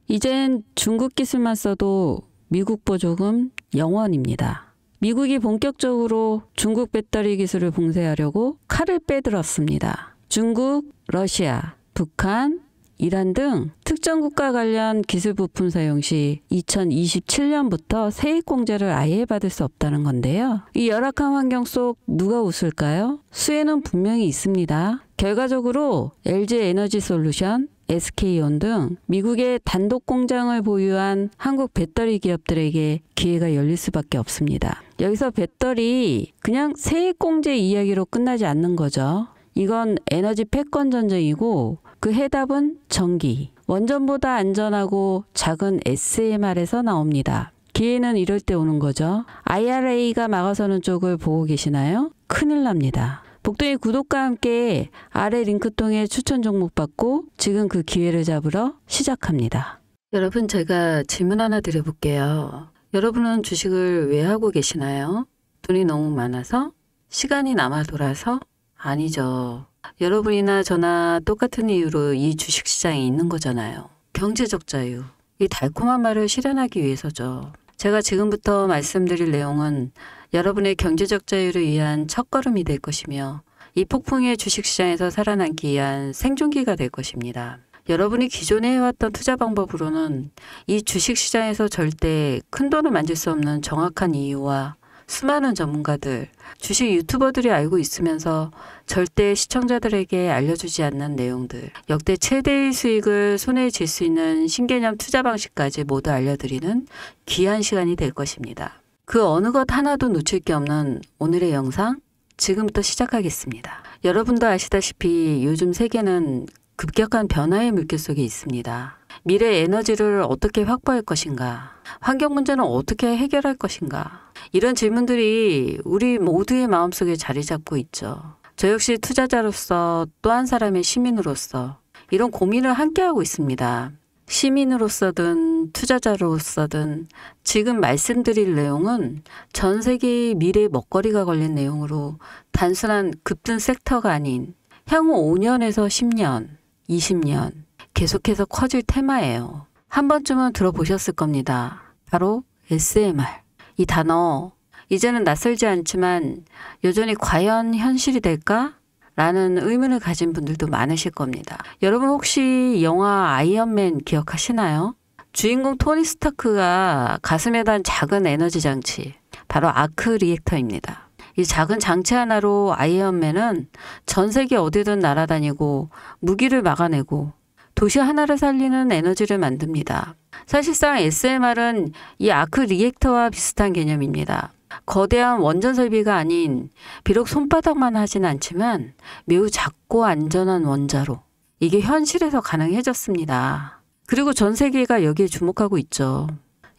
이젠 중국 기술만 써도 미국 보조금 0원입니다. 미국이 본격적으로 중국 배터리 기술을 봉쇄하려고 칼을 빼들었습니다. 중국, 러시아, 북한, 이란 등 특정 국가 관련 기술 부품 사용 시 2027년부터 세액공제를 아예 받을 수 없다는 건데요. 이 열악한 환경 속 누가 웃을까요? 수혜는 분명히 있습니다. 결과적으로 LG 에너지 솔루션, SK온 등 미국의 단독 공장을 보유한 한국 배터리 기업들에게 기회가 열릴 수밖에 없습니다. 여기서 배터리 그냥 세액공제 이야기로 끝나지 않는 거죠. 이건 에너지 패권 전쟁이고 그 해답은 전기. 원전보다 안전하고 작은 SMR에서 나옵니다. 기회는 이럴 때 오는 거죠. IRA가 막아서는 쪽을 보고 계시나요? 큰일 납니다. 복동이 구독과 함께 아래 링크 통해 추천 종목 받고 지금 그 기회를 잡으러 시작합니다. 여러분, 제가 질문 하나 드려볼게요. 여러분은 주식을 왜 하고 계시나요? 돈이 너무 많아서? 시간이 남아 돌아서? 아니죠. 여러분이나 저나 똑같은 이유로 이 주식시장에 있는 거잖아요. 경제적 자유. 이 달콤한 말을 실현하기 위해서죠. 제가 지금부터 말씀드릴 내용은 여러분의 경제적 자유를 위한 첫걸음이 될 것이며 이 폭풍의 주식시장에서 살아남기 위한 생존기가 될 것입니다. 여러분이 기존에 해왔던 투자 방법으로는 이 주식시장에서 절대 큰돈을 만질 수 없는 정확한 이유와 수많은 전문가들, 주식 유튜버들이 알고 있으면서 절대 시청자들에게 알려주지 않는 내용들, 역대 최대의 수익을 손에 쥘 수 있는 신개념 투자 방식까지 모두 알려드리는 귀한 시간이 될 것입니다. 그 어느 것 하나도 놓칠 게 없는 오늘의 영상, 지금부터 시작하겠습니다. 여러분도 아시다시피 요즘 세계는 급격한 변화의 물결 속에 있습니다. 미래 에너지를 어떻게 확보할 것인가? 환경 문제는 어떻게 해결할 것인가? 이런 질문들이 우리 모두의 마음속에 자리 잡고 있죠. 저 역시 투자자로서 또 한 사람의 시민으로서 이런 고민을 함께하고 있습니다. 시민으로서든 투자자로서든 지금 말씀드릴 내용은 전 세계의 미래 먹거리가 걸린 내용으로 단순한 급등 섹터가 아닌 향후 5년에서 10년, 20년 계속해서 커질 테마예요. 한 번쯤은 들어보셨을 겁니다. 바로 SMR. 이 단어 이제는 낯설지 않지만 여전히 과연 현실이 될까? 라는 의문을 가진 분들도 많으실 겁니다. 여러분 혹시 영화 아이언맨 기억하시나요? 주인공 토니 스타크가 가슴에 단 작은 에너지 장치, 바로 아크 리액터입니다. 이 작은 장치 하나로 아이언맨은 전 세계 어디든 날아다니고 무기를 막아내고 도시 하나를 살리는 에너지를 만듭니다. 사실상 SMR은 이 아크 리액터와 비슷한 개념입니다. 거대한 원전 설비가 아닌 비록 손바닥만 하진 않지만 매우 작고 안전한 원자로 이게 현실에서 가능해졌습니다. 그리고 전 세계가 여기에 주목하고 있죠.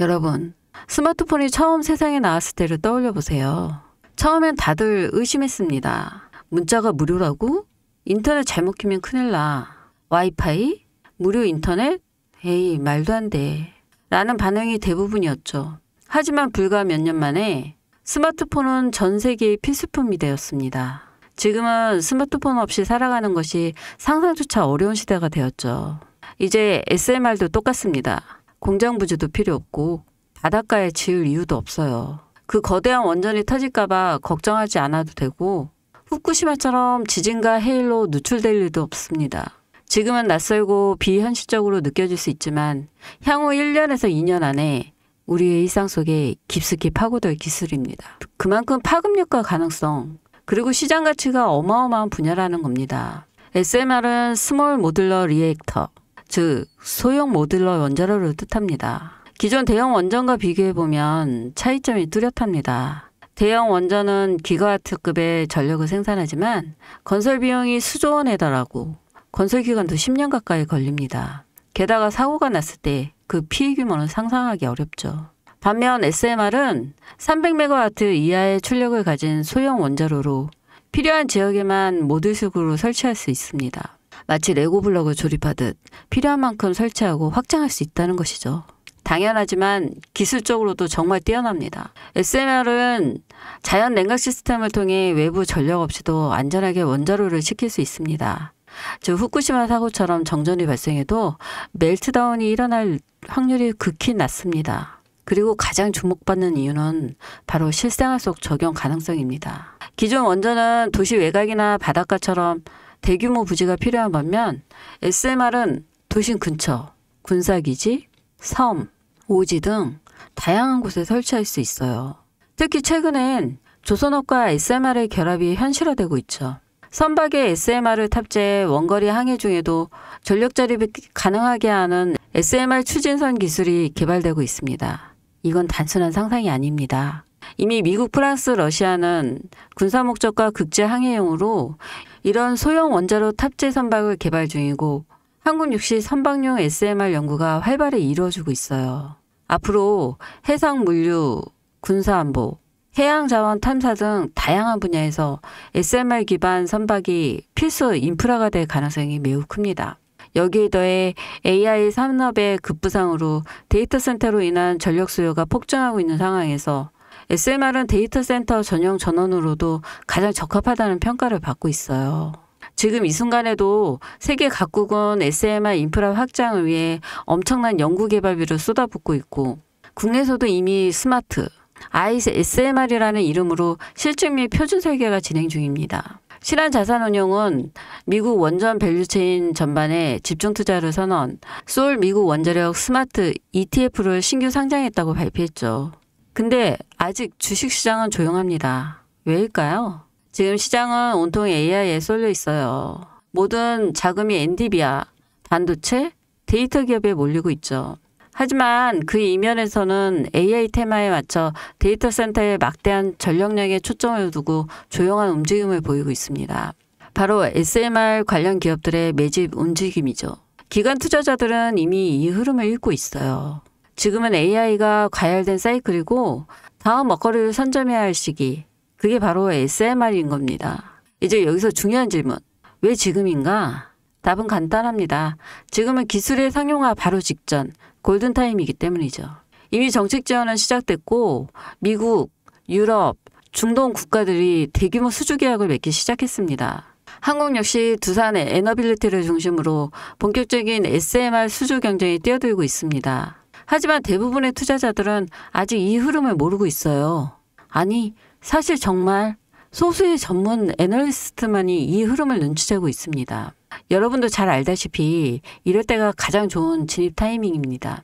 여러분, 스마트폰이 처음 세상에 나왔을 때를 떠올려 보세요. 처음엔 다들 의심했습니다. 문자가 무료라고? 인터넷 잘못 키면 큰일 나. 와이파이? 무료 인터넷? 에이, 말도 안 돼. 라는 반응이 대부분이었죠. 하지만 불과 몇 년 만에 스마트폰은 전 세계의 필수품이 되었습니다. 지금은 스마트폰 없이 살아가는 것이 상상조차 어려운 시대가 되었죠. 이제 SMR도 똑같습니다. 공장 부지도 필요 없고 바닷가에 지을 이유도 없어요. 그 거대한 원전이 터질까봐 걱정하지 않아도 되고 후쿠시마처럼 지진과 해일로 누출될 일도 없습니다. 지금은 낯설고 비현실적으로 느껴질 수 있지만 향후 1년에서 2년 안에 우리의 일상 속에 깊숙이 파고들 기술입니다. 그만큼 파급력과 가능성, 그리고 시장 가치가 어마어마한 분야라는 겁니다. SMR은 스몰 모듈러 리액터, 즉 소형 모듈러 원자로를 뜻합니다. 기존 대형 원전과 비교해보면 차이점이 뚜렷합니다. 대형 원전은 기가와트급의 전력을 생산하지만 건설 비용이 수조 원에 달하고 건설 기간도 10년 가까이 걸립니다. 게다가 사고가 났을 때 그 피해 규모는 상상하기 어렵죠. 반면 SMR은 300MW 이하의 출력을 가진 소형 원자로로 필요한 지역에만 모듈식으로 설치할 수 있습니다. 마치 레고 블록을 조립하듯 필요한 만큼 설치하고 확장할 수 있다는 것이죠. 당연하지만 기술적으로도 정말 뛰어납니다. SMR은 자연 냉각 시스템을 통해 외부 전력 없이도 안전하게 원자로를 식힐 수 있습니다. 즉 후쿠시마 사고처럼 정전이 발생해도 멜트다운이 일어날 확률이 극히 낮습니다. 그리고 가장 주목받는 이유는 바로 실생활 속 적용 가능성입니다. 기존 원전은 도시 외곽이나 바닷가처럼 대규모 부지가 필요한 반면 SMR은 도심 근처, 군사기지, 섬, 오지 등 다양한 곳에 설치할 수 있어요. 특히 최근엔 조선업과 SMR의 결합이 현실화되고 있죠. 선박에 SMR을 탑재해 원거리 항해 중에도 전력 자립이 가능하게 하는 SMR 추진선 기술이 개발되고 있습니다. 이건 단순한 상상이 아닙니다. 이미 미국, 프랑스, 러시아는 군사 목적과 국제 항해용으로 이런 소형 원자로 탑재 선박을 개발 중이고 한국 역시 선박용 SMR 연구가 활발히 이루어지고 있어요. 앞으로 해상 물류, 군사안보, 해양자원 탐사 등 다양한 분야에서 SMR 기반 선박이 필수 인프라가 될 가능성이 매우 큽니다. 여기에 더해 AI 산업의 급부상으로 데이터 센터로 인한 전력 수요가 폭증하고 있는 상황에서 SMR은 데이터 센터 전용 전원으로도 가장 적합하다는 평가를 받고 있어요. 지금 이 순간에도 세계 각국은 SMR 인프라 확장을 위해 엄청난 연구개발비를 쏟아붓고 있고 국내에서도 이미 스마트, SMR이라는 이름으로 실증 및 표준 설계가 진행 중입니다. 신한자산운용은 미국 원전 밸류체인 전반에 집중 투자를 선언, 소울 미국 원자력 스마트 ETF를 신규 상장했다고 발표했죠. 근데 아직 주식시장은 조용합니다. 왜일까요? 지금 시장은 온통 AI에 쏠려 있어요. 모든 자금이 엔비디아, 반도체, 데이터 기업에 몰리고 있죠. 하지만 그 이면에서는 AI 테마에 맞춰 데이터 센터에 막대한 전력량에 초점을 두고 조용한 움직임을 보이고 있습니다. 바로 SMR 관련 기업들의 매집 움직임이죠. 기관 투자자들은 이미 이 흐름을 읽고 있어요. 지금은 AI가 과열된 사이클이고 다음 먹거리를 선점해야 할 시기. 그게 바로 SMR인 겁니다. 이제 여기서 중요한 질문. 왜 지금인가? 답은 간단합니다. 지금은 기술의 상용화 바로 직전, 골든타임이기 때문이죠. 이미 정책 지원은 시작됐고 미국, 유럽, 중동 국가들이 대규모 수주 계약을 맺기 시작했습니다. 한국 역시 두산의 에너빌리티를 중심으로 본격적인 SMR 수주 경쟁에 뛰어들고 있습니다. 하지만 대부분의 투자자들은 아직 이 흐름을 모르고 있어요. 아니, 사실 정말 소수의 전문 애널리스트만이 이 흐름을 눈치채고 있습니다. 여러분도 잘 알다시피 이럴 때가 가장 좋은 진입 타이밍입니다.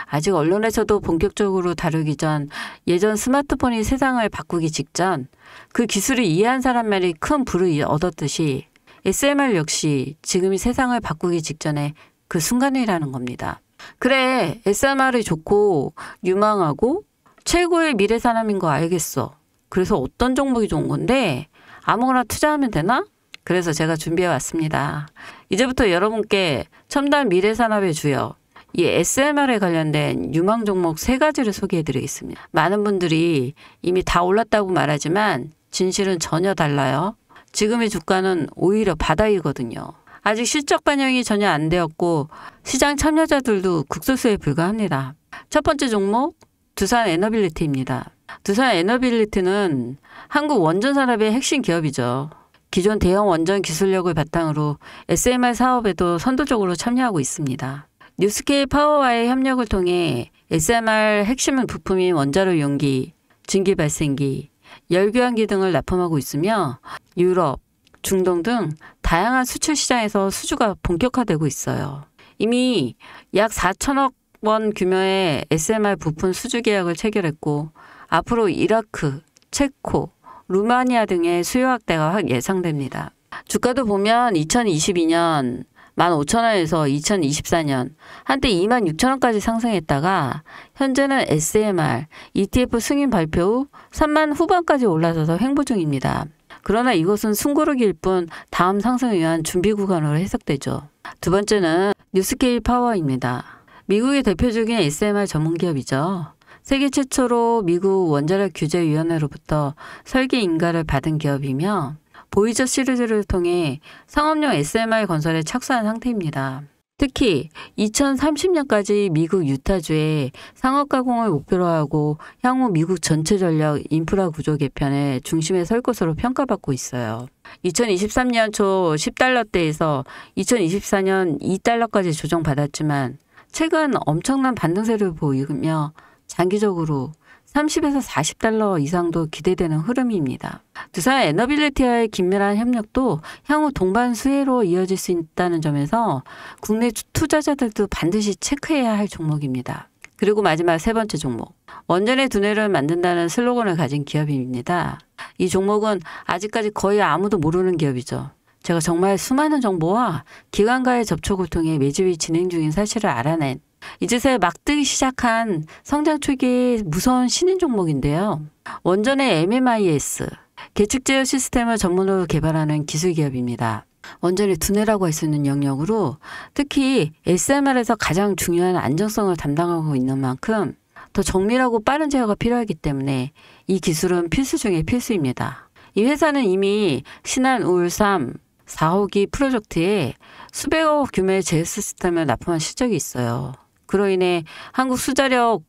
아직 언론에서도 본격적으로 다루기 전 예전 스마트폰이 세상을 바꾸기 직전 그 기술을 이해한 사람만이 큰 부를 얻었듯이 SMR 역시 지금이 세상을 바꾸기 직전에 그 순간이라는 겁니다. 그래, SMR이 좋고 유망하고 최고의 미래 산업인 거 알겠어. 그래서 어떤 종목이 좋은 건데 아무거나 투자하면 되나? 그래서 제가 준비해 왔습니다. 이제부터 여러분께 첨단 미래 산업의 주역, 이 SMR에 관련된 유망 종목 3가지를 소개해 드리겠습니다. 많은 분들이 이미 다 올랐다고 말하지만 진실은 전혀 달라요. 지금의 주가는 오히려 바닥이거든요. 아직 실적 반영이 전혀 안 되었고 시장 참여자들도 극소수에 불과합니다. 첫 번째 종목, 두산 에너빌리티입니다. 두산 에너빌리티는 한국 원전 산업의 핵심 기업이죠. 기존 대형 원전 기술력을 바탕으로 SMR 사업에도 선도적으로 참여하고 있습니다. 뉴스케일 파워와의 협력을 통해 SMR 핵심 부품인 원자로 용기, 증기 발생기, 열교환기 등을 납품하고 있으며 유럽, 중동 등 다양한 수출 시장에서 수주가 본격화되고 있어요. 이미 약 4천억 원 규모의 SMR 부품 수주 계약을 체결했고 앞으로 이라크, 체코, 루마니아 등의 수요 확대가 예상됩니다. 주가도 보면 2022년 15,000원에서 2024년 한때 26,000원까지 상승했다가 현재는 SMR, ETF 승인 발표 후 3만 후반까지 올라서서 횡보 중입니다. 그러나 이것은 숨고르기일 뿐 다음 상승을 위한 준비 구간으로 해석되죠. 두 번째는 뉴스케일 파워입니다. 미국의 대표적인 SMR 전문기업이죠. 세계 최초로 미국 원자력 규제위원회로부터 설계 인가를 받은 기업이며 보이저 시리즈를 통해 상업용 SMR 건설에 착수한 상태입니다. 특히 2030년까지 미국 유타주에 상업 가공을 목표로 하고 향후 미국 전체 전력 인프라 구조 개편의 중심에 설 것으로 평가받고 있어요. 2023년 초 10달러대에서 2024년 2달러까지 조정받았지만 최근 엄청난 반등세를 보이며 장기적으로 30에서 40달러 이상도 기대되는 흐름입니다. 두산 에너빌리티와의 긴밀한 협력도 향후 동반 수혜로 이어질 수 있다는 점에서 국내 투자자들도 반드시 체크해야 할 종목입니다. 그리고 마지막 세 번째 종목. 원전의 두뇌를 만든다는 슬로건을 가진 기업입니다. 이 종목은 아직까지 거의 아무도 모르는 기업이죠. 제가 정말 수많은 정보와 기관과의 접촉을 통해 매집이 진행 중인 사실을 알아낸 이제서야 막 뜨기 시작한 성장 초기의 무서운 신인 종목인데요. 원전의 MMIS, 계측 제어 시스템을 전문으로 개발하는 기술 기업입니다. 원전의 두뇌라고 할 수 있는 영역으로 특히 SMR에서 가장 중요한 안정성을 담당하고 있는 만큼 더 정밀하고 빠른 제어가 필요하기 때문에 이 기술은 필수 중의 필수입니다. 이 회사는 이미 신한 우울3 4호기 프로젝트에 수백억 규모의 제어 시스템을 납품한 실적이 있어요. 그로 인해 한국수자력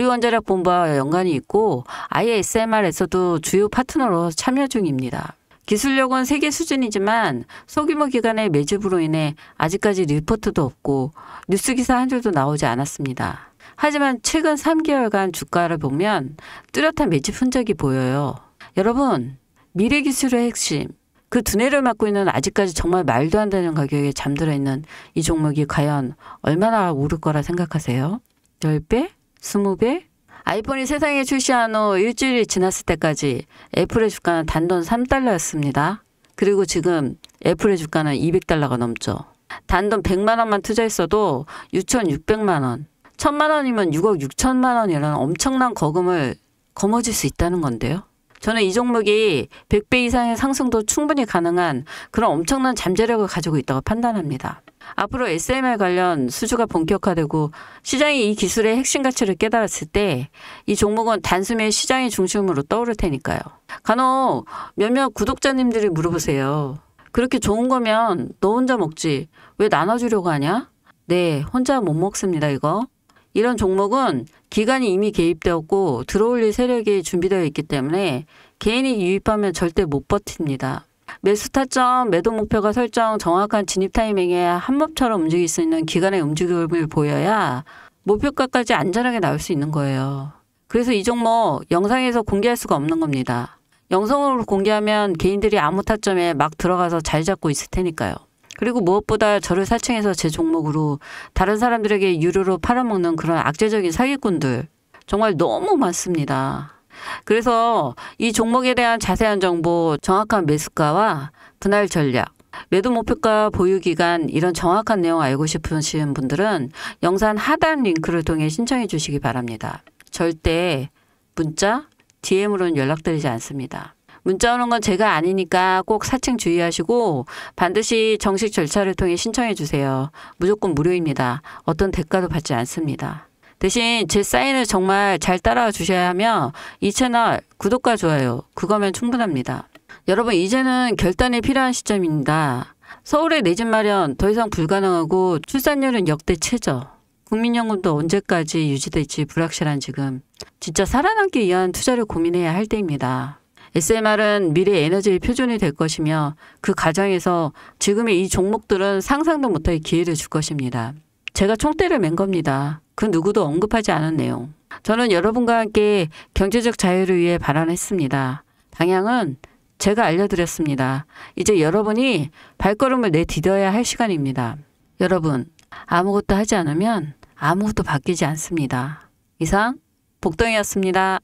고리원자력본부와 연관이 있고 아예 SMR에서도 주요 파트너로 참여 중입니다. 기술력은 세계 수준이지만 소규모 기관의 매집으로 인해 아직까지 리포트도 없고 뉴스기사 한 줄도 나오지 않았습니다. 하지만 최근 3개월간 주가를 보면 뚜렷한 매집 흔적이 보여요. 여러분, 미래기술의 핵심, 그 두뇌를 맡고 있는 아직까지 정말 말도 안 되는 가격에 잠들어 있는 이 종목이 과연 얼마나 오를 거라 생각하세요? 10배? 20배? 아이폰이 세상에 출시한 후 일주일이 지났을 때까지 애플의 주가는 단돈 3달러였습니다. 그리고 지금 애플의 주가는 200달러가 넘죠. 단돈 100만 원만 투자했어도 6,600만 원, 1,000만 원이면 6억 6천만 원이라는 엄청난 거금을 거머쥘 수 있다는 건데요. 저는 이 종목이 100배 이상의 상승도 충분히 가능한 그런 엄청난 잠재력을 가지고 있다고 판단합니다. 앞으로 SMR 관련 수주가 본격화되고 시장이 이 기술의 핵심 가치를 깨달았을 때 이 종목은 단숨에 시장의 중심으로 떠오를 테니까요. 간혹 몇몇 구독자님들이 물어보세요. 그렇게 좋은 거면 너 혼자 먹지 왜 나눠주려고 하냐? 네, 혼자 못 먹습니다 이거. 이런 종목은 기관이 이미 개입되었고 들어올릴 세력이 준비되어 있기 때문에 개인이 유입하면 절대 못 버팁니다. 매수 타점, 매도 목표가 설정, 정확한 진입 타이밍에 한몸처럼 움직일 수 있는 기관의 움직임을 보여야 목표가까지 안전하게 나올 수 있는 거예요. 그래서 이 종목 영상에서 공개할 수가 없는 겁니다. 영상으로 공개하면 개인들이 아무 타점에 막 들어가서 자리 잡고 있을 테니까요. 그리고 무엇보다 저를 사칭해서 제 종목으로 다른 사람들에게 유료로 팔아먹는 그런 악재적인 사기꾼들 정말 너무 많습니다. 그래서 이 종목에 대한 자세한 정보, 정확한 매수가와 분할 전략, 매도 목표가 보유 기간 이런 정확한 내용 알고 싶으신 분들은 영상 하단 링크를 통해 신청해 주시기 바랍니다. 절대 문자, DM으로는 연락드리지 않습니다. 문자 오는 건 제가 아니니까 꼭 사칭 주의하시고 반드시 정식 절차를 통해 신청해 주세요. 무조건 무료입니다. 어떤 대가도 받지 않습니다. 대신 제 사인을 정말 잘 따라와 주셔야 하며 이 채널 구독과 좋아요 그거면 충분합니다. 여러분 이제는 결단이 필요한 시점입니다. 서울의 내 집 마련 더 이상 불가능하고 출산율은 역대 최저. 국민연금도 언제까지 유지될지 불확실한 지금 진짜 살아남기 위한 투자를 고민해야 할 때입니다. SMR은 미래 에너지의 표준이 될 것이며 그 과정에서 지금의 이 종목들은 상상도 못할 기회를 줄 것입니다. 제가 총대를 맨 겁니다. 그 누구도 언급하지 않은 내용. 저는 여러분과 함께 경제적 자유를 위해 발언했습니다. 방향은 제가 알려드렸습니다. 이제 여러분이 발걸음을 내디뎌야 할 시간입니다. 여러분, 아무것도 하지 않으면 아무것도 바뀌지 않습니다. 이상 복덩이였습니다.